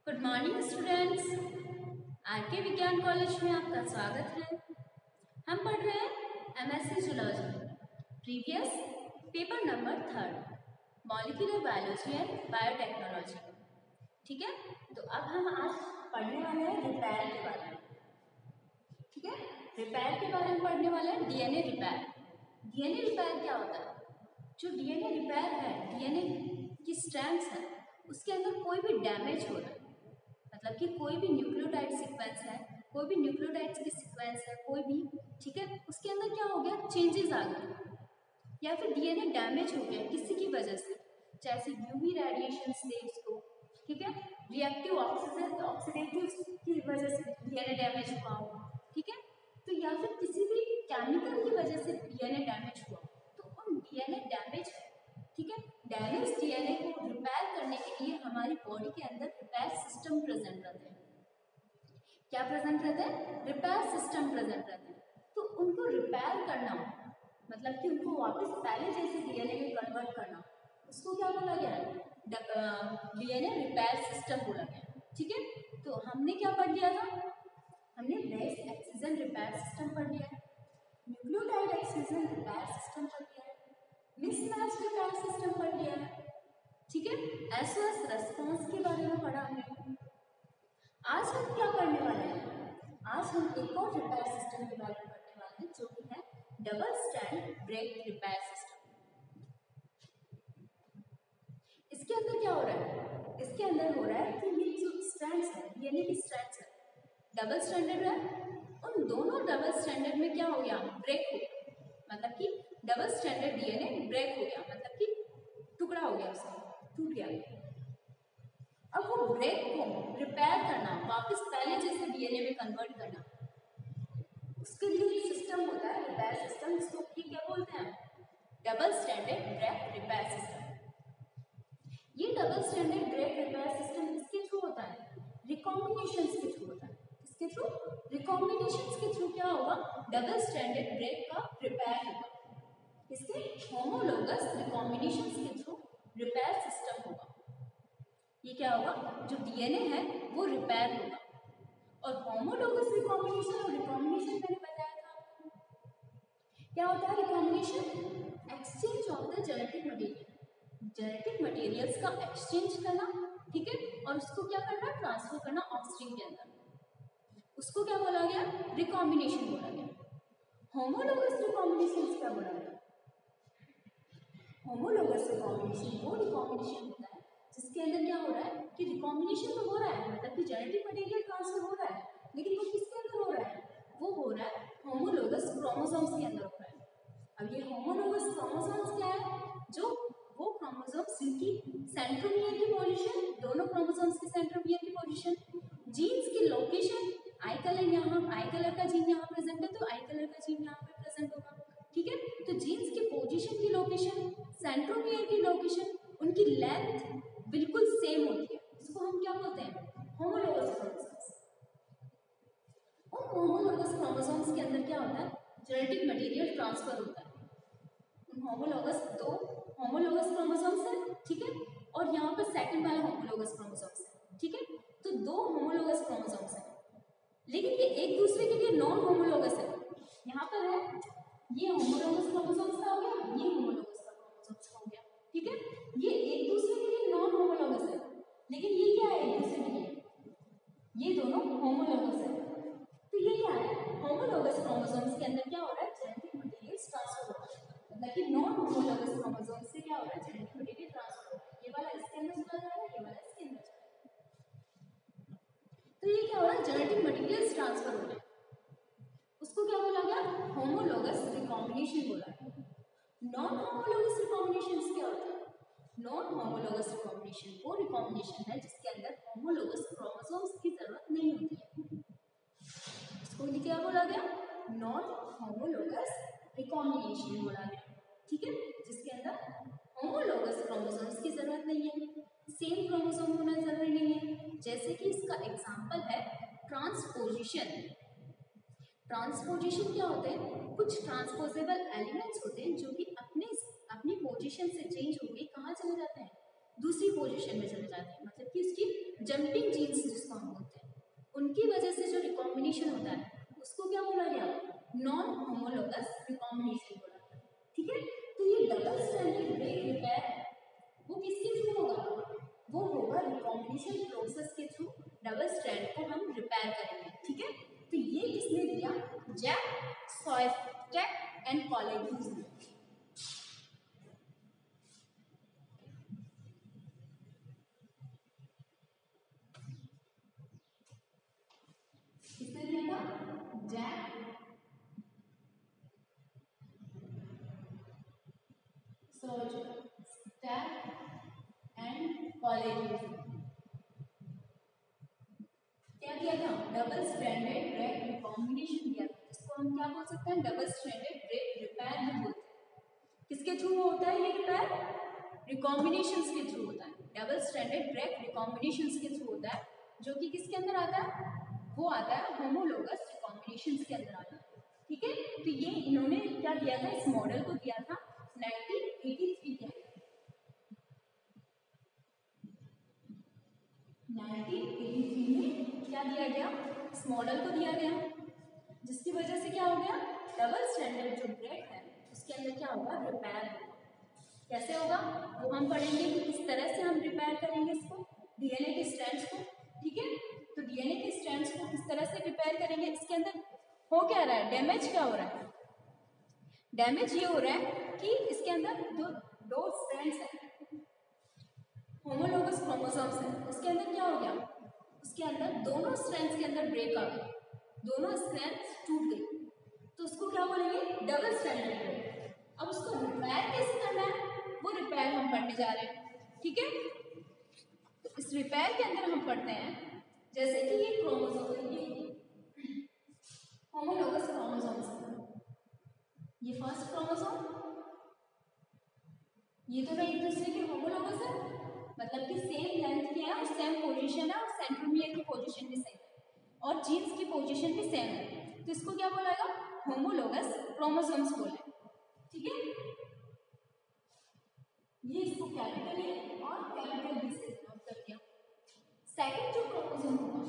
Good morning students. R K विज्ञान college में आपका स्वागत है। हम पढ़ रहे हैं MSc zoology, previous paper number 3 molecular biology and biotechnology. ठीक है, तो अब हम आज पढ़ने वाले हैं रिपेयर के बारे में। ठीक है, रिपेयर के बारे में पढ़ने वाले हैं डीएनए रिपेयर। डीएनए रिपेयर क्या होता है? जो डीएनए रिपेयर है, डीएनए की स्ट्रैंड्स है, उसके अंदर कोई भी डैमेज हो रहा है, मतलब कि कोई भी न्यूक्लियोटाइड सीक्वेंस है, कोई भी न्यूक्लियोटाइड्स की सीक्वेंस है, कोई भी, ठीक है, उसके अंदर क्या हो गया, चेंजेस आ गए या फिर डीएनए डैमेज हो गया किसी की वजह से, जैसे यूवी रेडिएशन से उसको, ठीक है, रिएक्टिव ऑक्सीडेटिव की वजह से डीएनए डैमेज हुआ हो, ठीक है, तो या फिर किसी भी केमिकल की वजह से डीएनए डैमेज हुआ, तो उन डीएनए डैमेज, ठीक है, डैमेज डीएनए को रिपेयर करने के लिए हमारी बॉडी के अंदर रिपेयर सिस्टम प्रेजेंट रहते हैं। क्या प्रेजेंट रहते हैं? रिपेयर सिस्टम प्रेजेंट रहते हैं। तो उनको रिपेयर करना, मतलब कि उनको वापस पहले जैसे डीएनए में कन्वर्ट करना, उसको क्या बोला गया है? डीएनए रिपेयर सिस्टम बोला गया। ठीक है, तो हमने क्या पढ़ लिया था? हमने बेस एक्सिजन रिपेयर सिस्टम पढ़ लिया है, न्यूक्लियोटाइड एक्सिजन रिपेयर सिस्टम पढ़ लिया है, मिसमैच रिपेयर सिस्टम पढ़ लिया है। ठीक है, एसओएस रेस्पॉन्स के बारे में पढ़ा हमने। आज हम क्या पढ़ने वाले हैं? आज हम एक और रिपेयर सिस्टम के बारे में पढ़ने वाले हैं, जो कि है double strand break repair system. इसके अंदर क्या हो रहा है? इसके अंदर हो रहा है कि ये जो स्ट्रैंड्स है, डीएनए की स्ट्रैंड्स है, डबल स्ट्रैंडेड है, उन दोनों डबल स्ट्रैंडेड में क्या हो गया? ब्रेक हो गया, मतलब कि डबल स्ट्रैंडेड डीएनए ब्रेक हो गया, मतलब कि टुकड़ा हो गया, उसका टूट गया। अब वो ब्रेक को रिपेयर करना, वापस पहले जैसे डीएनए में कन्वर्ट करना, उसके लिए एक सिस्टम होता है, रिपेयर सिस्टम, जिसको क्या बोलते हैं? Double stranded break repair system. ये double stranded break repair system किसके थ्रू होता है? रिकॉम्बिनेशंस के थ्रू होता है। किसके थ्रू? रिकॉम्बिनेशंस के थ्रू क्या होगा? डबल स्ट्रैंडेड ब्रेक का रिपेयर होगा। इसके होमोलोगस रिकॉम्बिनेशंस के थ्रू रिपेयर सिस्टम होगा। ये क्या होगा? जो डीएनए है वो रिपेयर होगा। और होमोलोगस रिकॉम्बिनेशन और रिकॉम्बिनेशन मैंने बताया था, क्या होता है recombination? Exchange of the genetic material, genetic materials का एक्सचेंज करना, ठीक है, और उसको क्या करना? ट्रांसफर करना ऑफस्प्रिंग के अंदर, उसको क्या बोला गया? रिकॉम्बिनेशन बोला गया। होमोलोगस रिकॉम्बिनेशन क्या बोला गया? होमोलोगस रिकॉम्बिनेशन वो रिकॉम्बिनेशन होता है जिसके अंदर क्या हो रहा है कि रिकॉम्बिनेशन तो हो रहा है, मतलब कि जेनेटिक मटेरियल ट्रांसफर हो रहा है, लेकिन वो किसके अंदर हो रहा है? वो हो रहा है होमोलोगस क्रोमोसोम्स के अंदर हो रहा है। अब ये होमोलोगस क्रोमोसोम्स क्या है? जो वो क्रोमोसोम्स जिनकी सेंट्रोमियर की पोजीशन, दोनों क्रोमोसोम्स की सेंट्रोमियर की पोजीशन, जीन्स की लोकेशन, आई कलर, यहाँ आई कलर का जीन यहाँ प्रेजेंट है तो आई कलर का जीन यहाँ पे प्रेजेंट होगा। ठीक है, तो जीन्स की पोजीशन की लोकेशन, सेंट्रोमियर की लोकेशन, उनकी लेंथ बिल्कुल सेम होती है, इसको हम क्या बोलते हैं? Homologous chromosomes. उन होमोलोगस क्रोमोसोम्स के अंदर क्या होता है? जेनेटिक मटेरियल ट्रांसफर होता है। होमोलोगस, दो होमोलोगस क्रोमोसोम्स है, ठीक है, और यहाँ पर सेकंड वाला होमोलोगस क्रोमोसोम्स है, ठीक है, तो दो होमोलोगस क्रोमोसोम्स है, लेकिन ये एक दूसरे के लिए नॉन होमोलोगस है। यहाँ पर है ये होमोलोगस क्रोमोसोम्स का हो गया, ये होमोलोगस का क्रोमोसोम्स का हो गया, ठीक है, ये एक दूसरे के लिए नॉन होमोलोगस है, लेकिन ये क्या है? एक दूसरे के लिए ये दोनों होमोलोगस है। तो ये क्या है? होमोलोगस क्रोमोसोम्स के अंदर क्या हो रहा है? जेनेटिक मटेरियल ट्रांसफर हो रहा है, मतलब कि नॉन होमोलोगस क्रोमोसोम्स से क्या हो रहा है? जेनेटिक मटेरियल ट्रांसफर हो रहा है, ये वाला इसके अंदर चला जा रहा है, ये वाला इसके अंदर चला जा रहा है। तो ये क्या हो रहा है? जेनेटिक मटेरियल्स ट्रांसफर हो रहे हैं, उसको क्या बोला गया? होमोलोगस रिकॉम्बिनेशन बोला गया। नॉन होमोलोगस रिकॉम्बिनेशन क्या होता है? नॉन होमोलोगस रिकॉम्बिनेशन वो रिकॉम्बिनेशन है जिसके अंदर होमोलोगस क्रोमोसोम्स की जरूरत नहीं होती है, इसको क्या बोला गया? नॉन होमोलोगस रिकॉम्बिनेशन बोला गया, ठीक है, जिसके अंदर होमोलोगस क्रोमोसोम्स की जरूरत नहीं है, सेम क्रोमोसोम होना जरूरी नहीं है। जैसे कि इसका एग्जांपल है ट्रांसपोजिशन। ट्रांसपोजिशन क्या होते हैं? कुछ ट्रांसपोजेबल एलिमेंट्स होते हैं जो कि अपने अपनी पोजीशन से चेंज होकर कहाँ चले जाते हैं? दूसरी पोजीशन में चले जाते हैं, मतलब कि उसकी जंपिंग जीन्स जिसको हम बोलते हैं, उनकी वजह से जो रिकॉम्बिनेशन होता है उसको क्या बोला गया, नॉन होमोलोगस रिकॉम्बिनेशन बोला गया। ठीक है, तो ये डबल स्ट्रैंडेड ब्रेक रिपेयर वो किसके थ्रू होगा, वो होगा रिकॉम्बिनेशन प्रोसेस के थ्रू डबल स्ट्रैंड को हम रिपेयर करेंगे। ठीक है, तो ये किसने दिया, जैक सॉयस्टेक एंड कॉलेज ने। किसने दिया था, जैक सॉयस्टेक एंड कॉलेज। क्या दिया था, डबल स्ट्रैंडेड ब्रेक रिकॉम्बिनेशन दिया था, इसको हम क्या बोल सकते हैं, डबल स्ट्रैंडेड ब्रेक रिपेयर भी बोलते हैं। किसके थ्रू होता है ये रिपेयर, रिकॉम्बिनेशंस के थ्रू होता है, डबल स्ट्रैंडेड ब्रेक रिकॉम्बिनेशंस के थ्रू होता है, जो कि किसके अंदर आता है, वो आता है होमोलोगस रिकॉम्बिनेशंस के अंदर आता है। ठीक है, तो ये इन्होंने क्या किया था, इस मॉडल को दिया था 1983 के अंदर। 1983 में क्या दिया गया, इस मॉडल को दिया गया, जिसकी वजह से क्या हो गया, डबल स्टैंडर्ड जो ब्रेक है उसके अंदर क्या होगा, रिपेयर होगा। कैसे होगा वो हम पढ़ेंगे कि किस तरह से हम रिपेयर करेंगे इसको, डीएनए के स्ट्रैंड्स को। ठीक है, तो डीएनए के स्ट्रैंड्स को किस तरह से रिपेयर करेंगे, इसके अंदर हो क्या रहा है, डैमेज क्या हो रहा है, डैमेज ये हो रहा है कि इसके अंदर दो स्ट्रैंड्स हैं, होमोलोगस क्रोमोसोम्स है, उसके अंदर क्या हो गया, उसके अंदर दोनों स्ट्रैंड्स के अंदर ब्रेक आ गई, दोनों स्ट्रैंड्स टूट गई, तो उसको क्या बोलेंगे, डबल स्ट्रैंडेड ब्रेक। अब उसको रिपेयर कैसे करना है, वो रिपेयर हम पढ़ने जा रहे हैं। ठीक है, तो इस रिपेयर के अंदर हम पढ़ते हैं, जैसे कि ये क्रोमोसोम, ये होमोलोगस क्रोमोसोम्स है, ये फर्स्ट क्रोमोसोम, ये तो एक दूसरे के होमोलोगस है, मतलब कि सेम लेंथ के हैं और सेम पोजीशन है, और सेंट्रोमियर की पोजीशन भी सेम है और जीन्स की पोजीशन भी सेम है, तो इसको क्या बोलेगा, होमोलोगस क्रोमोसोम्स बोले। ठीक है, ये इसको कैपिटल ए और कैपिटल बी से डिनोट कर दिया। सेकंड जो क्रोमोसोम होगा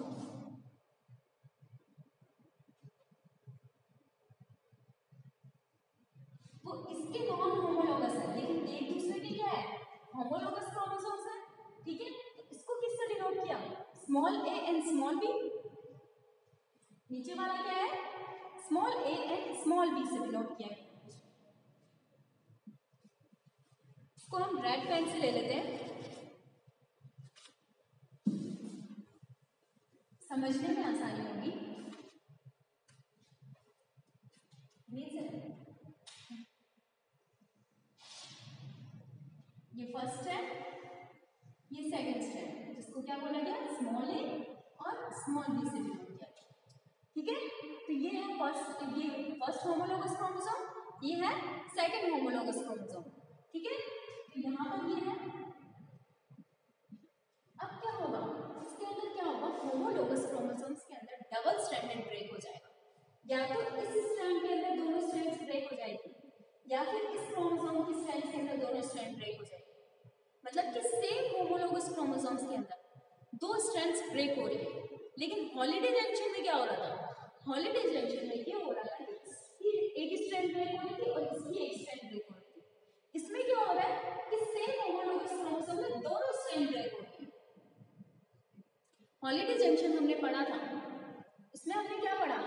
वो इसके नॉन होमोलोगस है, लेकिन एक दूसरे के क्या है, होमोलोगस क्रोमोसोम्स है। ठीक है, तो इसको किससे डिनोट किया, small a and small b, नीचे वाला क्या है, small a and small b से डिनोट किया। इसको हम रेड पेन से ले लेते हैं, समझने में आसानी होगी। ये फर्स्ट है, ये सेकंड स्ट्रैंड, जिसको क्या बोला गया, स्मॉल ए और स्मॉल बी से डिनोट किया। ठीक है, तो ये है फर्स्ट होमोलोगस क्रोमोसोम, ये है सेकंड होमोलोगस क्रोमोसोम। ठीक है, तो यहाँ पर ये है, अब क्या होगा, इसके अंदर क्या होगा, होमोलोगस क्रोमोसोम्स के अंदर डबल स्ट्रैंडेड ब्रेक हो जाएगा, या तो इस स्ट्रैंड के अंदर दोनों स्ट्रैंड्स ब्रेक हो जाएगी, या फिर इस क्रोमोसोम की स्ट्रैंड के अंदर दोनों स्ट्रैंड ब्रेक हो जाएगी। मतलब कि सेम होमोलोगस क्रोमोसोम्स के अंदर दो स्ट्रैंड्स ब्रेक हो रही है, लेकिन हॉलिडे जंक्शन में क्या हो रहा था, हॉलिडे जंक्शन में ये हो रहा था कि एक स्ट्रैंड ब्रेक हो रही थी और इसकी एक स्ट्रैंड ब्रेक हो रही थी। इसमें क्या हो रहा है कि सेम होमोलोगस क्रोमोसोम में दोनों स्ट्रैंड ब्रेक हो रही है। हॉलिडे जंक्शन हमने पढ़ा था, इसमें हमने क्या पढ़ा,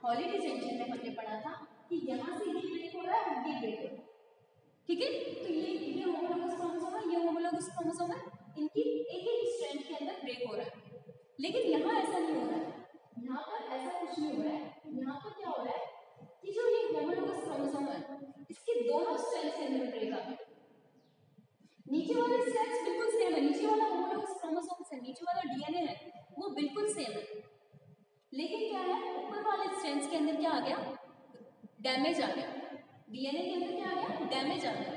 हॉलिडे जंक्शन में हमने पढ़ा था कि यहाँ से ये ब्रेक हो रहा है और ये ब्रेक हो रहा है। ठीक है, तो ये होमोलोगस क्रोमोसोम है, ये होमोलोगस क्रोमोसोम है, इनकी एक एक स्ट्रैंड के अंदर ब्रेक हो रहा है, लेकिन यहाँ ऐसा नहीं हो रहा है, यहाँ पर ऐसा कुछ नहीं हो रहा है। यहाँ पर क्या हो रहा है कि जो ये होमोलोगस क्रोमोसोम है इसके दोनों स्ट्रैंड्स के अंदर ब्रेक आ गया, नीचे वाले स्ट्रैंड्स बिल्कुल सेम है, नीचे वाला होमोलोगस क्रोमोसोम है, नीचे वाला डीएनए है वो बिल्कुल सेम है, लेकिन क्या है, ऊपर वाले स्ट्रैंड्स के अंदर क्या आ गया, डैमेज आ गया, डीएनए के अंदर क्या आ गया, डैमेज आ गया,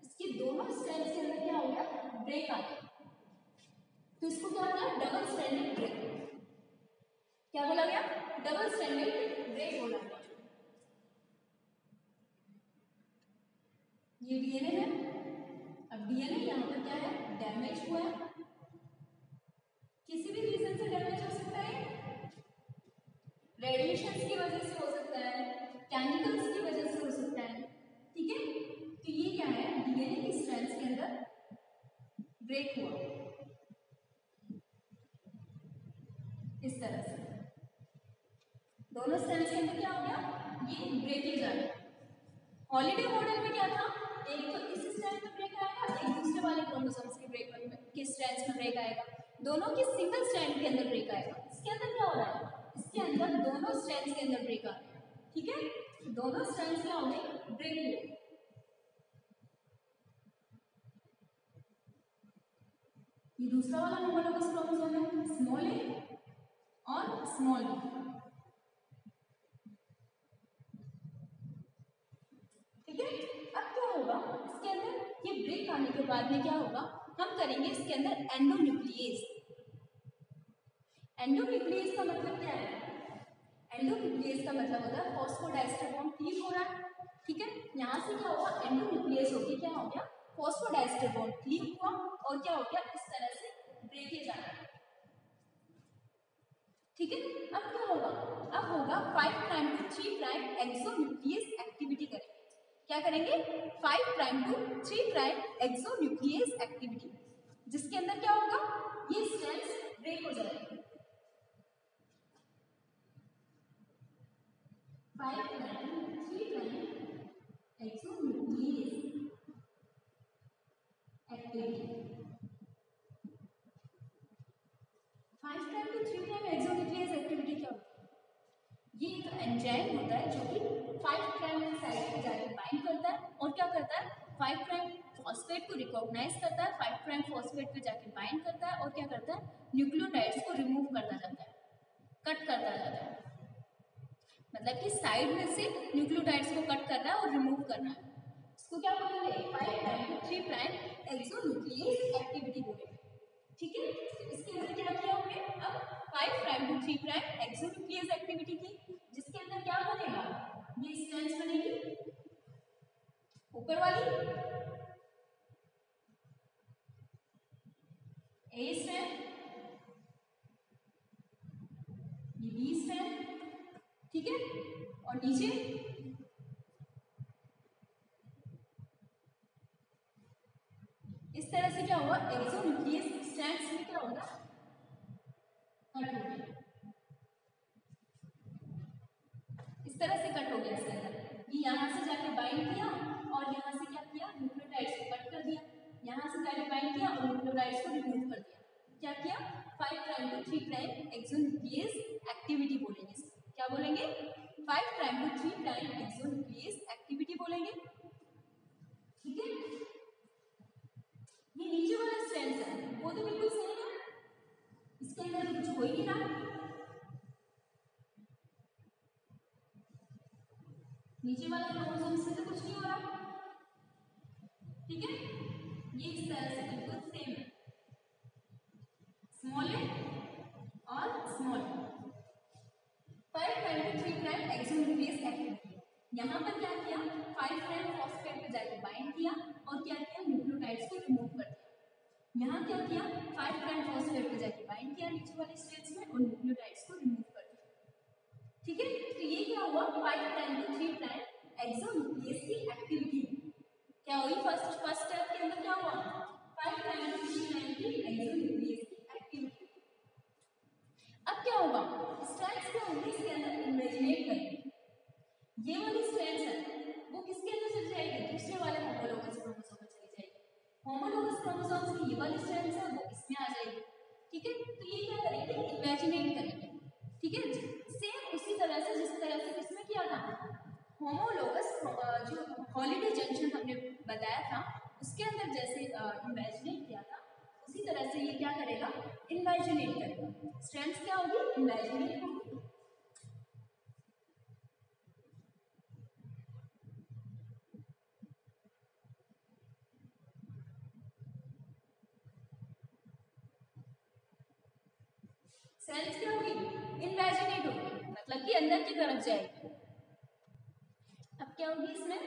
इसके दोनों स्ट्रैंड्स के अंदर क्या हो गया, ब्रेक आ गया, तो इसको क्या बोला, डबल स्ट्रैंडेड ब्रेक। क्या बोला गया, डबल स्ट्रैंडेड ब्रेक बोला गया। ये डीएनए है, अब डीएनए यहाँ पर क्या है, डैमेज हुआ है, रेडिएशन की वजह से हो सकता है, केमिकल्स की वजह से हो सकता है, ठीक है। तो ये क्या है, डीएनए की स्ट्रैंड्स के अंदर ब्रेक हुआ इस तरह से, दोनों स्ट्रैंड्स के अंदर क्या हो गया, ये ब्रेकेज आ गया। हॉलिडे मॉडल में क्या था, एक तो इस स्ट्रैंड में ब्रेक आएगा, एक दूसरे वाले क्रोमोसोम्स के ब्रेक के स्ट्रैंड्स में ब्रेक आएगा, दोनों के सिंगल स्ट्रैंड के अंदर ब्रेक आएगा। इसके अंदर क्या हो रहा है, इसके अंदर दोनों स्ट्रैंड्स के अंदर ब्रेक आ रहा है, ठीक है। दोनों स्ट्रैंड्स क्या हो गए, ब्रेक हुए। ये दूसरा वाला होमोलोगस क्रोमोसोम है, स्मॉल ए और स्मॉल बी, ठीक है। अब क्या होगा, इसके अंदर ये ब्रेक आने के बाद में क्या होगा, हम करेंगे इसके अंदर एंडोन्यूक्लियेज। एंडोन्यूक्लियेज का मतलब क्या है, एंडोन्यूक्लियेज का मतलब होता है फॉस्फोडाइस्टर बॉन्ड क्लीव हो रहा है, ठीक है। यहाँ से क्या हुआ, एंडोन्यूक्लियेज होके क्या हो गया, फॉस्फोडाइस्टर बॉन्ड क्लीव हुआ और क्या हो गया, इस तरह से ब्रेकेज आ रहा है, ठीक है। अब क्या होगा, अब होगा 5 prime to 3 prime exonuclease activity करेंगे। क्या करेंगे, 5 prime to 3 prime exonuclease activity, जिसके अंदर क्या होगा, ये स्ट्रैंड्स ब्रेक हो जाएंगे। 5 prime to 3 prime exonuclease activity, 5 prime to 3 prime exonuclease activity क्या होती है, ये एक एंजाइम होता है जो कि 5 प्राइम साइड पे जाके बाइंड करता है और क्या करता है, 5 प्राइम फॉस्फेट को रिकॉग्नाइज करता है, 5 प्राइम फॉस्फेट पे जाके बाइंड करता है और क्या करता है, न्यूक्लियोटाइड्स को रिमूव करता जाता है, कट करता जाता है, मतलब कि साइड में से न्यूक्लियोटाइड्स को कट कर रहा है और रिमूव कर रहा है। इसको क्या बोलेंगे, 5 prime to 3 prime exonuclease activity बोलेंगे, ठीक है। इसके अंदर क्या किया हमने, अब 5 prime to 3 prime exonuclease activity की, जिसके अंदर क्या बनेगा, ये स्ट्रैंड्स बनेगी, ऊपर वाली ए स्ट्रैंड, ये बी स्ट्रैंड, ठीक है, और नीचे इस तरह से क्या हुआ, एक्सोन्यूक्लियस स्ट्रैंड्स में क्या होगा, कट हो गया, इस तरह से कट हो गया। इसके अंदर ये यहाँ से जाके बाइंड किया और यहाँ से क्या किया, न्यूक्लियोटाइड्स को कट कर दिया, यहाँ से जाके बाइंड किया और न्यूक्लियोटाइड्स को रिमूव कर दिया, क्या किया, 5 prime to 3 prime exonuclease activity बोलेंगे, क्या बोलेंगे, 5 prime to 3 prime exonuclease activity बोलेंगे, ठीक है। ये नीचे वाला स्ट्रैंड है वो तो बिल्कुल सही है, इसके अंदर कुछ हो ही नहीं रहा, नीचे वाले क्रोमोसोम से तो कुछ नहीं हो रहा, ठीक है। ये इस तरह से बिल्कुल सेम है, स्मॉल ए और small, 5 prime to 3 prime exonuclease activity, यहाँ पर क्या किया, 5 प्राइम फॉस्फेट पे जाके बाइंड किया और क्या किया, न्यूक्लियोटाइड्स को रिमूव कर दिया, यहाँ क्या किया, 5 प्राइम फॉस्फेट पे जाके बाइंड किया नीचे वाले स्ट्रैंड्स में और न्यूक्लियोटाइड्स को रिमूव कर दिया, ठीक है। तो ये क्या हुआ, 5 प्राइम टू 3 प्राइम एक्सोन्यूक्लियस की एक्टिविटी क्या हुई, फर्स्ट स्टेप के अंदर क्या हुआ, 5 प्राइम टू 3 प्राइम की एक्सोन्यूक्लियस की एक्टिविटी। अब क्या होगा, स्ट्रैंड्स क्या होंगे, इसके अंदर इमेजिनेट करेंगे, ये वाली स्ट्रैंड्स है वो किसके अंदर चली जाएगी, दूसरे वाले होमोलोगस क्रोमोसोम में चली जाएगी, होमोलोगस क्रोमोसोम्स की ये वाली स्ट्रैंड्स है वो इसमें आ जाएगी, ठीक है। तो ये क्या करेंगे, इमेजिनेट करेंगे, ठीक है, सेम उसी तरह से जिस तरह से इसमें किया था, होमोलोगस जो हॉलिडे जंक्शन हमने बताया था उसके अंदर जैसे इमेजिनेट किया था उसी तरह से ये क्या करेगा, इमेजिनेट करेगा, स्ट्रैंड्स क्या होगी, इमेजिनेट होगी, सेल्स क्या होगी, इमेजिनेट होगी, मतलब कि अंदर की तरफ जाएगी। अब क्या होगी इसमें,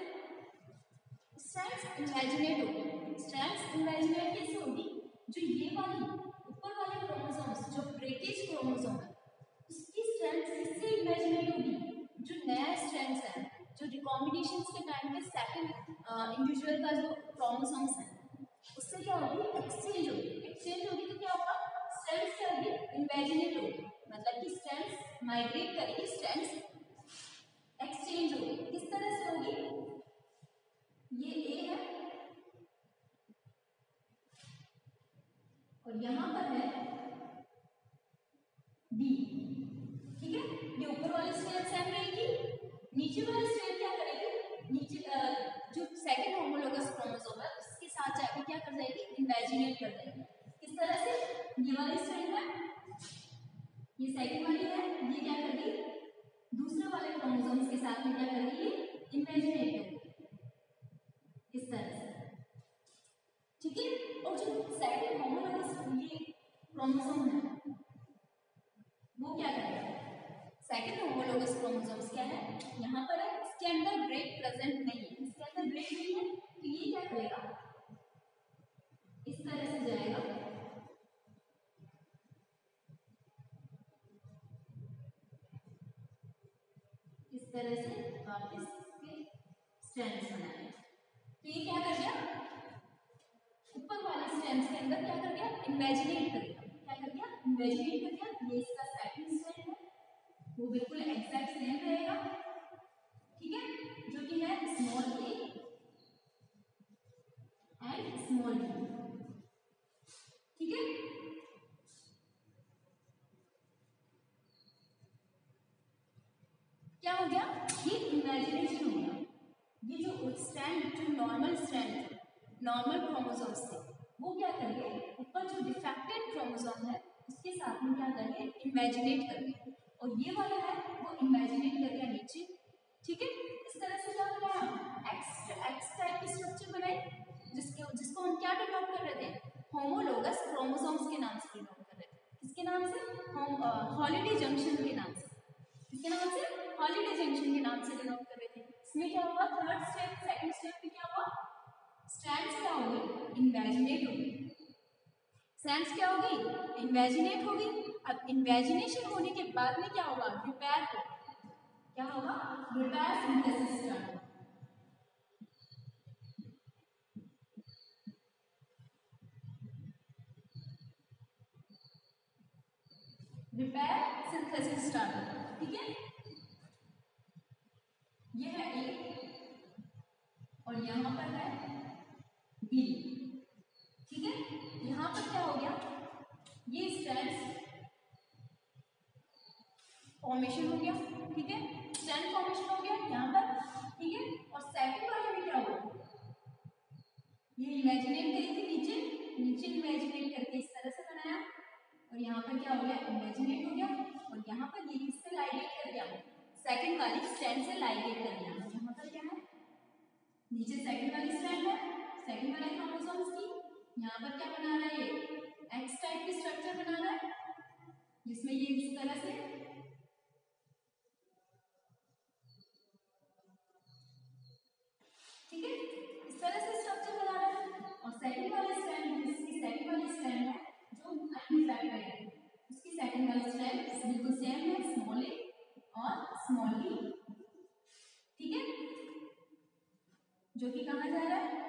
स्ट्रैंड्स इमेजिनेट होगी, स्ट्रैंड्स इमेजिनेट कैसे होगी, जो ये वाली ऊपर वाले क्रोमोसोम्स जो ब्रेकेज क्रोमोसोम है उसकी स्ट्रैंड्स किससे इमेजिनेट इंडिविजुअल का जो क्रोमोसोम्स है उससे क्या होगी, एक्सचेंज होगी। एक्सचेंज होगी तो क्या होगा, स्ट्रैंड्स क्या होगी, इन्वेजिनेट होगी, मतलब कि स्ट्रैंड्स माइग्रेट करेगी, स्ट्रैंड्स एक्सचेंज होगी। किस तरह से होगी, ये ए है और यहाँ पर है बी, ठीक है। ये ऊपर वाली स्ट्रैंड सेम रहेगी, नीचे वाली स्ट्रैंड क्या करेगी, नीचे जो सेकंड होमोलोगस क्रोमोसोम है उसके साथ जाकर क्या कर जाएगी, इन्वेजिनेट कर जाएगी। किस तरह से, ये वाली स्ट्रैंड है, ये सेकंड वाली है, ये क्या करेगी, दूसरे वाले क्रोमोसोम्स के साथ में क्या करेगी, इन्वेजिनेट करेगी, इस तरह से, ठीक है। और जो सेकंड होमोलोगस क्रोमोसोम है वो क्या करेगा, सेकंड होमोलोगस क्रोमोसोम्स क्या है, यहाँ पर है, इसके अंदर ब्रेक प्रेजेंट नहीं है, इसके अंदर ब्रेक नहीं है, तो ये क्या करेगा, इस तरह से जाएगा, इस तरह से वापस के स्ट्रैंड्स बनाए। तो ये क्या कर गया, ऊपर वाले स्ट्रैंड्स के अंदर क्या कर गया, इन्वेजिनेट कर गया, क्या कर गया, इन्वेजिनेट कर गया। ये इसका सेकंड स्ट्रैंड है, वो बिल्कुल एग्जैक्ट सेम रहेगा, ठीक है, जो कि है small a and small b, ठीक है। क्या हो गया, ये इमेजिनेशन हो गया। ये जो स्ट्रैंड, जो नॉर्मल स्ट्रैंड थे, नॉर्मल क्रोमोसोम्स थे, वो क्या करेंगे, ऊपर जो डिफेक्टेड क्रोमोसोम है उसके साथ में क्या करेंगे, इमेजिनेट करेंगे, और ये वाला है वो इमेजिनेट कर गया नीचे, ठीक है। इस तरह से क्या बनाया, एक्स टाइप की स्ट्रक्चर बनाई, जिसको हम क्या डिनोट कर रहे थे, होमोलोगस क्रोमोसोम्स के नाम से डिनोट कर रहे थे। किसके नाम से, हॉलिडे जंक्शन के नाम से, किसके नाम से, हॉलिडे जंक्शन के नाम से डिनोट कर रहे थे। इसमें क्या हुआ, थर्ड स्टेप, सेकंड स्टेप में क्या हुआ, स्ट्रैंड्स क्या होगी, इन्वेजिनेट होगी, स्ट्रैंड्स क्या होगी, इन्वेजिनेट होगी। अब इन्वेजिनेशन होने के बाद में क्या होगा, रिपेयर होगा, क्या होगा, रिपेयर सिंथेसिस स्टार्ट होगा। रिपेयर सिंथेसिस स्टार्ट होगा, ठीक है। ये है ए और यहाँ पर है बी, ठीक है। यहाँ पर क्या हो गया, ये स्ट्रैंड्स फॉर्मेशन हो गया, ठीक है, स्ट्रैंड फॉर्मेशन हो गया यहाँ पर, ठीक है। और सेकंड वाले में क्या हुआ, ये इमेजिनेट करी थी नीचे, नीचे इमेजिनेट करके इस तरह से बनाया, और यहाँ पर क्या हो गया, इमेजिनेट हो गया, और यहाँ पर ये किससे लाइगेट कर गया, सेकंड वाली स्ट्रैंड से लाइगेट कर गया। यहाँ पर क्या है, नीचे सेकंड वाली स्ट्रैंड है, सेकंड वाले क्रोमोसोम्स की, यहाँ पर क्या बना रहा है, ये एक्स टाइप की स्ट्रक्चर बना रहा है, जिसमें ये इस तरह से, ठीक है, इस तरह से स्ट्रक्चर बना रहा है। और सेकंड वाली स्ट्रैंड, जिसकी सेकंड वाली स्ट्रैंड है जो अनडिफेक्टेड है, उसकी सेकंड वाली स्ट्रैंड बिल्कुल सेम है, स्मॉल ए और स्मॉल बी, ठीक है, जो कि कहाँ जा रहा है,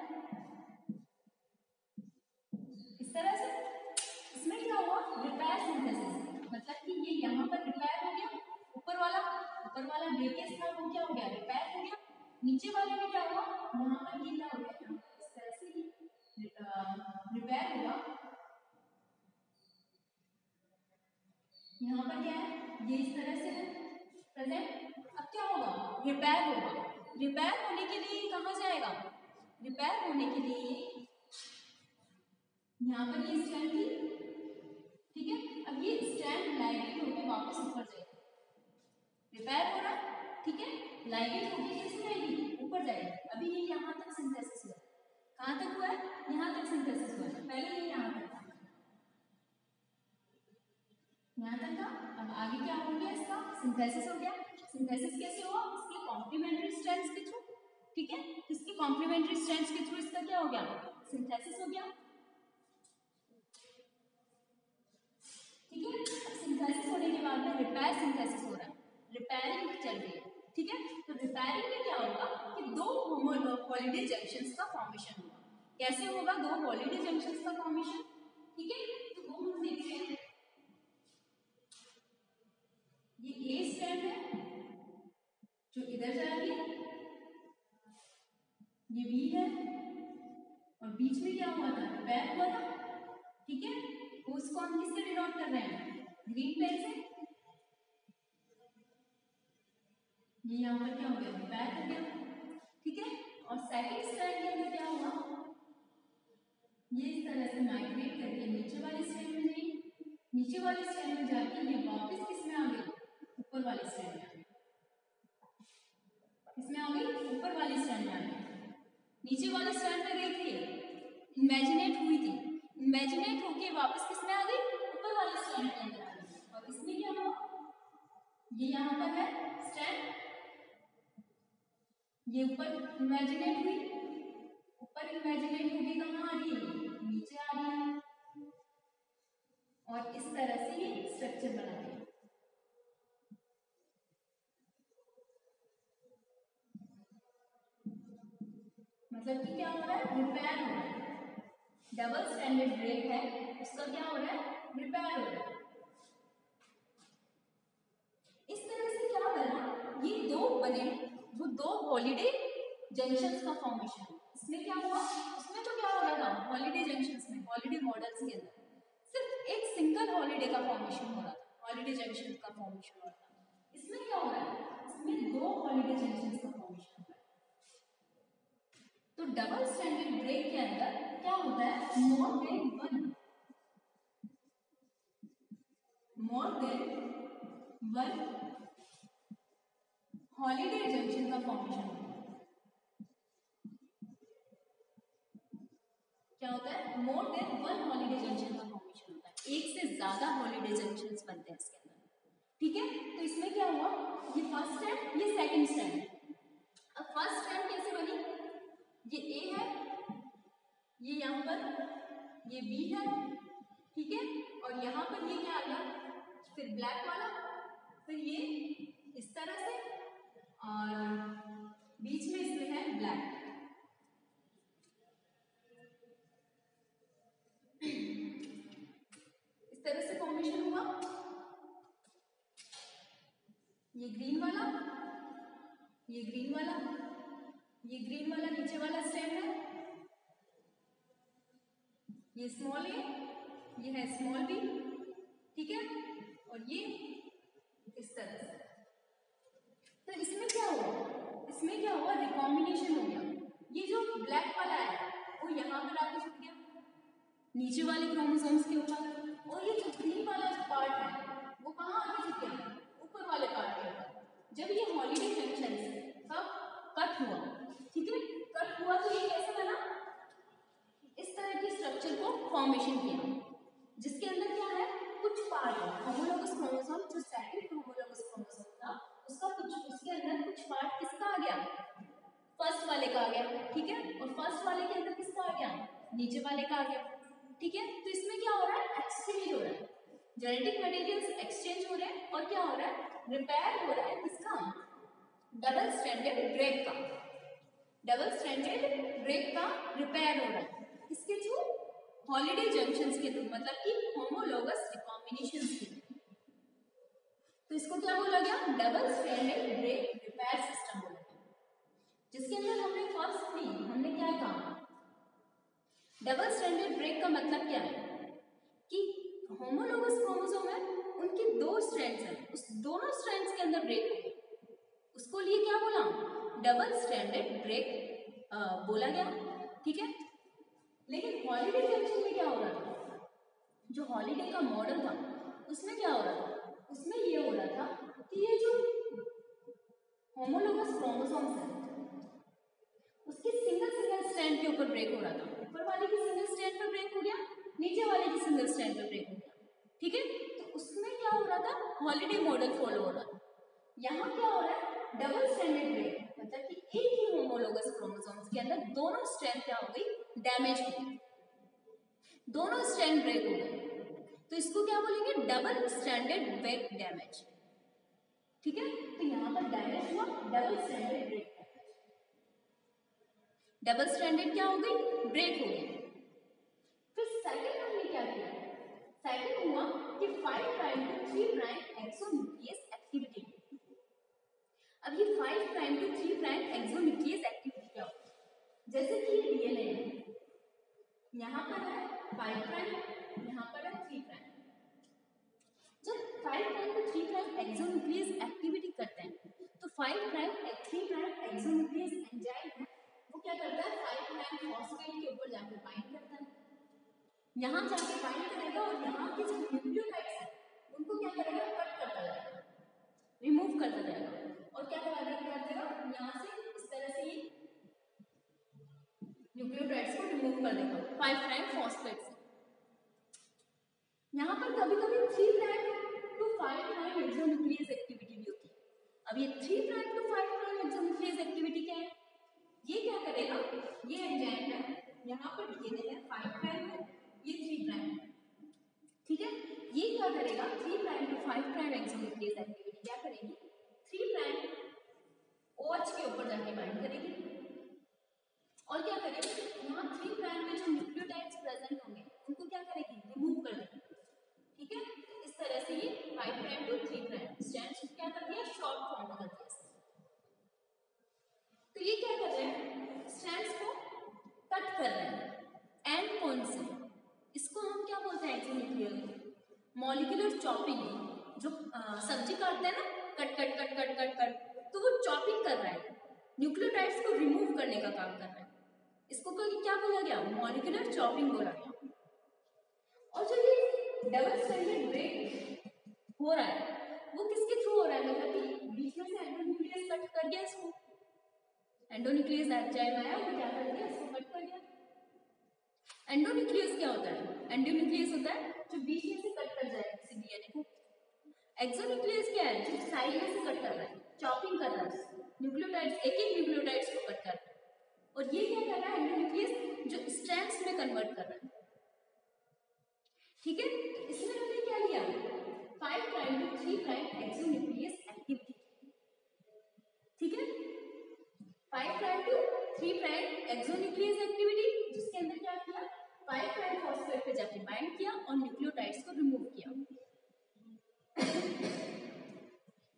इस तरह से। इसमें क्या हुआ, रिपेयर सिंथेसिस, मतलब कि ये यहाँ पर रिपेयर हो गया, ऊपर वाला ब्रेकेज था वो क्या हो गया, रिपेयर हो गया। नीचे वाले में क्या हुआ, वहां पर ये क्या हो गया, यहाँ पर इस तरह से रिपेयर हुआ। यहाँ पर क्या है, ये इस तरह से है प्रेजेंट। अब क्या होगा, रिपेयर होगा, रिपेयर होने के लिए कहाँ जाएगा, रिपेयर होने के लिए यहाँ पर ये स्ट्रैंड थी, ठीक है। अब ये स्ट्रैंड लाइगेट होकर वापस ऊपर जाएगा, रिपेयर हो रहा है, ठीक है, लाइगेट होकर कैसे जाएगी, ऊपर जाएगी। अभी ये यहाँ तक सिंथेसिस हुआ, कहाँ तक हुआ है, यहाँ तक सिंथेसिस हुआ है, पहले ये यहाँ तक था, यहाँ तक था। अब आगे क्या हो गया, इसका सिंथेसिस हो गया। सिंथेसिस कैसे हुआ, इसके कॉम्प्लीमेंट्री स्ट्रैंड्स के थ्रू, ठीक है, इसके कॉम्प्लीमेंट्री स्ट्रैंड्स के थ्रू इसका क्या हो गया, सिंथेसिस हो गया, ठीक है। अब सिंथेसिस होने के बाद में रिपेयर सिंथेसिस हो रहा है, रिपेयरिंग चल रही है, ठीक है। तो रिपेयरिंग में क्या होगा कि दो हॉलिडे जंक्शंस का फॉर्मेशन होगा। कैसे होगा दो हॉलिडे जंक्शंस का फॉर्मेशन? ठीक है, तो वो हम देखते हैं। ये ए स्ट्रैंड है जो इधर जाएगी, ये बी है, और बीच में क्या हुआ था? पैर हुआ था। ठीक है, तो उसको हम किससे डिनोट कर रहे हैं? ग्रीन पेन से। ये यहाँ पर क्या हो गया? पैर हो गया। ठीक है, और सेकंड स्ट्रैंड के अंदर क्या हुआ? ये इस तरह से माइग्रेट करके नीचे वाले स्ट्रैंड में गई, नीचे वाले स्ट्रैंड में जाके ये वापस किसमें आ गई? ऊपर वाले स्ट्रैंड में आ गई। किसमें आ गई? ऊपर वाले स्ट्रैंड में आ गई। नीचे वाले स्ट्रैंड में गई थी, इमेजिनेट हुई थी, इमेजिनेट होके वापस किसमें आ गई? ऊपर वाले स्ट्रैंड के अंदर आ गई। और इसमें क्या हुआ? ये यहाँ पर है स्ट्रैंड, ये ऊपर इमेजिनेट हुई, ऊपर इमेजिनेट होगी कहाँ आ रही है? नीचे आ रही है, और इस तरह से ये स्ट्रक्चर बना है। मतलब कि क्या हो रहा है? रिपेयर हो रहा है। डबल स्टैंडर्ड ब्रेक है, उसका क्या हो रहा है? रिपेयर हो रहा है। इस तरह से क्या बना? ये दो बने जो दो हॉलिडे जंक्शंस का फॉर्मेशन। इसमें क्या हुआ? उसमें तो क्या हो रहा था? हॉलिडे जंक्शंस में, हॉलिडे मॉडल्स के अंदर सिर्फ एक सिंगल हॉलिडे का फॉर्मेशन हो रहा था, हॉलिडे जंक्शन का फॉर्मेशन हो रहा था। इसमें क्या हो रहा है? इसमें दो हॉलिडे जंक्शंस का फॉर्मेशन हो रहा है। तो डबल स्टैंडर्ड ब्रेक के अंदर क्या होता है? More than one holiday junction का फॉर्मेशन होता है। क्या होता है? More than one holiday junction का फॉर्मेशन होता है। एक से ज्यादा हॉलिडे जंक्शंस बनते हैं इसके अंदर। ठीक है, तो इसमें क्या हुआ? ये फर्स्ट स्ट्रैंड, ये सेकंड स्ट्रैंड। अब फर्स्ट स्ट्रैंड कैसे बनी? ये ए है, ये यहाँ पर ये बी है, ठीक है, और यहाँ पर ये क्या आ गया? फिर ब्लैक वाला, फिर ये इस तरह से, और बीच में इसमें है ब्लैक। इस तरह से फॉर्मेशन हुआ। ये ग्रीन वाला, ये ग्रीन वाला, ये ग्रीन वाला नीचे वाला स्ट्रैंड है, ये स्मॉल ए, ये है स्मॉल बी, ठीक है, और ये इस तरह से। तो इसमें क्या हुआ? इसमें क्या हुआ? रिकॉम्बिनेशन हो गया। ये जो ब्लैक वाला है वो यहाँ पर आके छुप गया नीचे वाले क्रोमोसोम्स के ऊपर, और ये जो ग्रीन वाला जो पार्ट है वो कहाँ आके छुप गया? ऊपर वाले पार्ट के ऊपर। जब ये हॉलिडे जंक्शन का कट हुआ, ठीक है, कट हुआ तो ये कैसे बना? इस तरह के स्ट्रक्चर को फॉर्मेशन किया, जिसके अंदर क्या है? कुछ पार्ट है होमोलोगस क्रोमोसोम, जो सेकंड होमोलोगस क्रोमोसोम था उसका कुछ, उसके अंदर कुछ पार्ट किसका आ गया? फर्स्ट वाले का आ गया, ठीक है, और फर्स्ट वाले के अंदर किसका आ गया? नीचे वाले का आ गया, ठीक है। तो इसमें क्या हो रहा है? एक्सचेंज हो रहा है, जेनेटिक मटेरियल्स एक्सचेंज हो रहे हैं, और क्या हो रहा है? रिपेयर हो रहा है किसका? डबल स्ट्रैंडेड ब्रेक का। डबल स्ट्रैंडेड ब्रेक का रिपेयर हो रहा है किसके थ्रू? हॉलिडे जंक्शंस के थ्रू, मतलब कि होमोलोगस रिकॉम्बिनेशंस के थ्रू। तो इसको क्या बोला गया? Double stranded break repair system बोला गया, जिसके अंदर हमने फर्स्ट में हमने क्या कहा? डबल स्ट्रैंडेड ब्रेक का मतलब क्या है? कि होमोलोगस क्रोमोसोम है, उनके दो स्ट्रैंड्स हैं, उस दोनों स्ट्रैंड्स के अंदर ब्रेक हो गया, उसको लिए क्या बोला? डबल स्ट्रैंडेड ब्रेक बोला गया, ठीक है। लेकिन हॉलिडे जंक्शन में क्या हो रहा था? जो हॉलिडे का मॉडल था उसमें क्या हो रहा था? उसमें ये हो रहा था कि ये जो होमोलोगस क्रोमोसोम्स है उसके सिंगल सिंगल स्ट्रैंड के ऊपर ब्रेक हो रहा था। ऊपर वाले की सिंगल स्ट्रैंड पर ब्रेक हो गया, नीचे वाले की सिंगल स्ट्रैंड पर ब्रेक हो गया, ठीक है। तो उसमें क्या हो रहा था? हॉलिडे मॉडल फॉलो हो रहा था। यहाँ क्या हो रहा है? डबल स्ट्रैंडेड ब्रेक, मतलब कि एक ही होमोलोगस क्रोमोसोम्स के अंदर दोनों स्ट्रैंड क्या हो गई? डैमेज हो गई, दोनों स्ट्रैंड ब्रेक हो गए, तो इसको क्या बोलेंगे? डबल स्ट्रैंडेड ब्रेक डैमेज, ठीक है। तो यहाँ पर डैमेज हुआ, double stranded break. Double stranded क्या हो गई, ब्रेक हो गई। फिर सेकंड हमने क्या किया, सेकंड हुआ कि 5 prime to 3 prime exonuclease activity. अब ये 5 prime to 3 prime exonuclease activity क्या होती है, जैसे कि ये डीएनए है, यहाँ पर है 5 प्राइम, यहाँ पर है 3 प्राइम। जब 5 prime to 3 prime exonuclease activity करते हैं तो 5 प्राइम 3 प्राइम एक्सोन्यूक्लियस एंजाइम है, वो क्या करता है 5 प्राइम फॉस्फेट के ऊपर जाकर बाइंड करता है, यहाँ जाके बाइंड करेगा और यहाँ के जो न्यूक्लियोटाइड्स हैं उनको क्या करेगा, कट करता जाएगा, रिमूव करता जाएगा और क्या कर देगा यहाँ से इस तरह से ये न्यूक्लियोटाइड्स को रिमूव कर देगा 5 प्राइम फॉस्फेट से। यहाँ पर कभी कभी 3 prime to 5 prime exonuclease activity भी होती है। अब ये 3 prime to 5 prime exonuclease activity क्या है, ये क्या करेगा, ये एंजाइम है, यहाँ पर डीएनए है 5 प्राइम है, ये 3 प्राइम है, ठीक है, ये क्या करेगा 3 prime to 5 prime exonuclease activity क्या करेगी, 3 प्राइम OH के ऊपर जाके बाइंड करेगी और क्या करेगी, यहाँ 3 प्राइम में जो न्यूक्लियोटाइड्स प्रेजेंट होंगे उनको क्या करेगी, रिमूव कर देगी, ठीक है। इस तरह से ये 5 प्राइम टू 3 प्राइम स्ट्रैंड्स क्या कर दिया, शॉर्ट फॉर्म कर दिया। तो ये क्या कर रहे हैं, स्ट्रैंड्स को कट कर रहे हैं एंड पॉइंट से, इसको हम क्या बोलते हैं एक्सोन्यूक्लियर मॉलिक्यूलर चॉपिंग। जो सब्जी काटते हैं ना, cut cut cut cut cut cut, तो वो चॉपिंग कर रहा है, न्यूक्लियोटाइड्स को रिमूव करने का काम कर रहा है, इसको क्या बोला गया, मॉलिक्यूलर चॉपिंग बोला गया। और जो ये डबल स्ट्रैंडेड ब्रेक हो रहा है वो किसके थ्रू हो रहा है, मतलब कि बीच में से एंडोन्यूक्लियस कट कर दिया, इसको एंडोन्यूक्लियस एंजाइम आया, वो क्या कर दिया, इसको कट कर दिया। एंडोन्यूक्लियस क्या होता है, एंडोन्यूक्लियस होता है जो बीच में से कट कर जाए किसी डीएनए को। एक्सोन्यूक्लियस क्या है, जो साइड में से कट कर रहा है, चॉपिंग कर रहा है, न्यूक्लियोटाइड्स एक एक न्यूक्लियोटाइड्स को कट कर रहा है। और ये क्या कर रहा है, एंडोन्यूक्लियस जो स्ट्रैंड्स में कन्वर्ट कर रहा है, ठीक है। इसमें हमने क्या लिया, 5 prime to 3 prime exonuclease activity, ठीक है, 5 prime to 3 prime exonuclease activity, जिसके अंदर क्या किया, 5 प्राइम फॉस्फेट पे जाके बाइंड किया और न्यूक्लियोटाइड्स को रिमूव किया।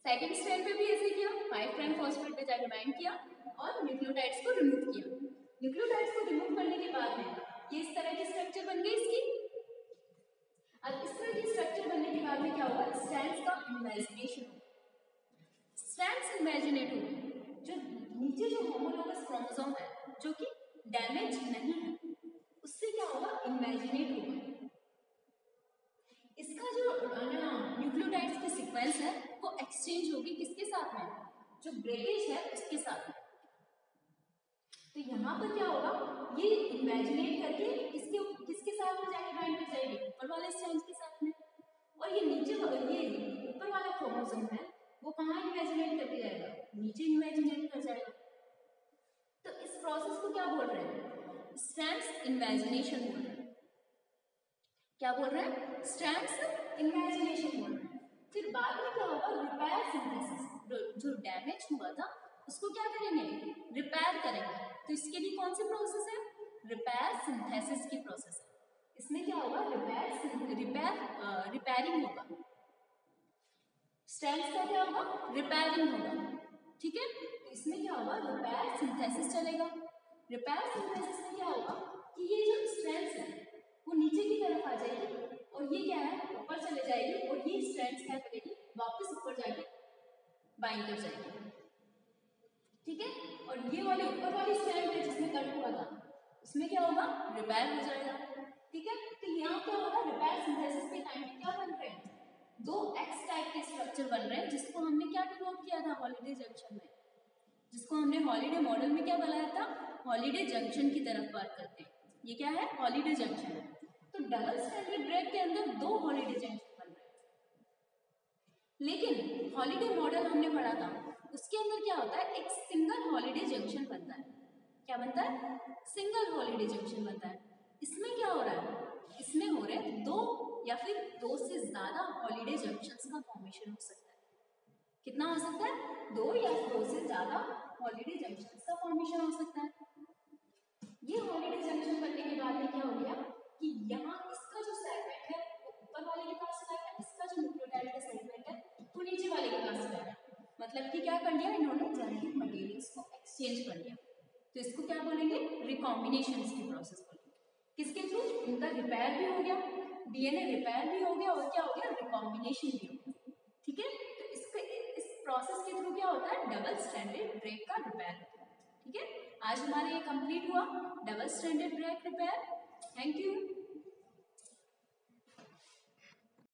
सेकंड स्ट्रैंड पे भी ऐसे किया, 5 प्राइम फॉस्फेट पे जाके बाइंड किया और न्यूक्लियोटाइड्स को रिमूव किया। न्यूक्लियोटाइड्स को रिमूव करने के बाद में ये इस तरह की स्ट्रक्चर बन गई इसकी। अब इस तरह की स्ट्रक्चर बनने के बाद में क्या होगा, स्ट्रैंड्स का इमेजिनेशन होगा। स्ट्रैंड्स इमेजिनेट होगी, जो नीचे जो होमोलोगस क्रोमोसोम है जो कि डैमेज नहीं है, उससे क्या होगा, इमेजिनेट होगा। इसका जो न्यूक्लियोटाइड्स की सीक्वेंस है वो एक्सचेंज होगी किसके साथ में, जो ब्रेकेज है उसके साथ में। तो यहाँ पर क्या होगा, ये इमेजिनेट करके किसके साथ में जाके बाइंड कर जाएगी, ऊपर वाले स्ट्रैंड्स के साथ में। और ये नीचे ये ऊपर वाला क्रोमोसोम है वो कहाँ इमेजिनेट करके जाएगा, नीचे इमेजिनेट कर जाएगा। तो इस प्रोसेस को क्या बोल रहे हैं, स्ट्रैंड्स इमेजिनेशन बोल रहे हैं। क्या बोल रहे हैं, स्ट्रैंड्स इमेजिनेशन बोल रहे हैं। फिर बाद में क्या होगा, रिपेयर सिंथेसिस, जो डैमेज हुआ था उसको क्या करेंगे, रिपेयर करेंगे। तो इसके लिए कौन सी प्रोसेस है, रिपेयर सिंथेसिस की प्रोसेस है। इसमें क्या होगा, रिपेयरिंग होगा, स्ट्रैंड्स का क्या होगा, रिपेयरिंग होगा, ठीक है। तो इसमें क्या होगा, रिपेयर सिंथेसिस चलेगा। रिपेयर सिंथेसिस में क्या होगा कि ये जो स्ट्रैंड्स है वो नीचे की तरफ आ जाएगी और ये क्या है, ऊपर चले जाएगी और ये स्ट्रैंड्स क्या करेगी, वापस ऊपर जाके बाइंड कर जाएगी, ठीक है। और ये वाले ऊपर वाली स्ट्रैंड है जिसमें कट हुआ था उसमें क्या होगा, रिपेयर हो जाएगा, ठीक है। तो यहाँ क्या होगा, रिपेयर सिंथेसिस के टाइम पे क्या बन रहे हैं, दो एक्स टाइप के स्ट्रक्चर बन रहे हैं, जिसको हमने क्या डिनोट किया था हॉलिडे जंक्शन में, जिसको हमने हॉलिडे मॉडल में क्या बनाया था, हॉलिडे जंक्शन की तरफ बात करते हैं। ये क्या है, हॉलिडे जंक्शन है। तो डबल स्ट्रैंडेड ब्रेड के अंदर दो हॉलिडे जंक्शन बन रहे हैं, लेकिन हॉलिडे मॉडल हमने पढ़ा था उसके अंदर क्या होता है, एक सिंगल हॉलिडे जंक्शन बनता है। क्या बनता है, सिंगल हॉलिडे जंक्शन बनता है। इसमें क्या हो रहा है, इसमें हो रहे हैं दो या फिर दो से ज्यादा हॉलिडे जंक्शंस का फॉर्मेशन हो सकता है। कितना हो सकता है, दो या दो से ज्यादा हॉलिडे जंक्शंस का फॉर्मेशन हो सकता है। ये हॉलिडे जंक्शन बनने के बाद में क्या हो गया कि यहाँ इसका जो सेगमेंट है वो ऊपर वाले के पास में आएगा, इसका जो न्यूक्लियोटाइड का सेगमेंट है वो नीचे वाले के पास में आएगा। मतलब कि क्या कर लिया इन्होंने, जेनेटिक मटेरियल्स को एक्सचेंज कर लिया। तो इसको क्या बोलेंगे, रिकॉम्बिनेशन की प्रोसेस बोलेंगे। किसके थ्रू, इनका रिपेयर भी हो गया, डीएनए रिपेयर भी हो गया और क्या हो गया, रिकॉम्बिनेशन भी हो गया। ठीक है, तो इस प्रोसेस के थ्रू क्या होता है, डबल स्ट्रैंडेड ब्रेक का रिपेयर होता है। ठीक है, आज हमारा ये कंप्लीट हुआ double stranded break repair. Thank you.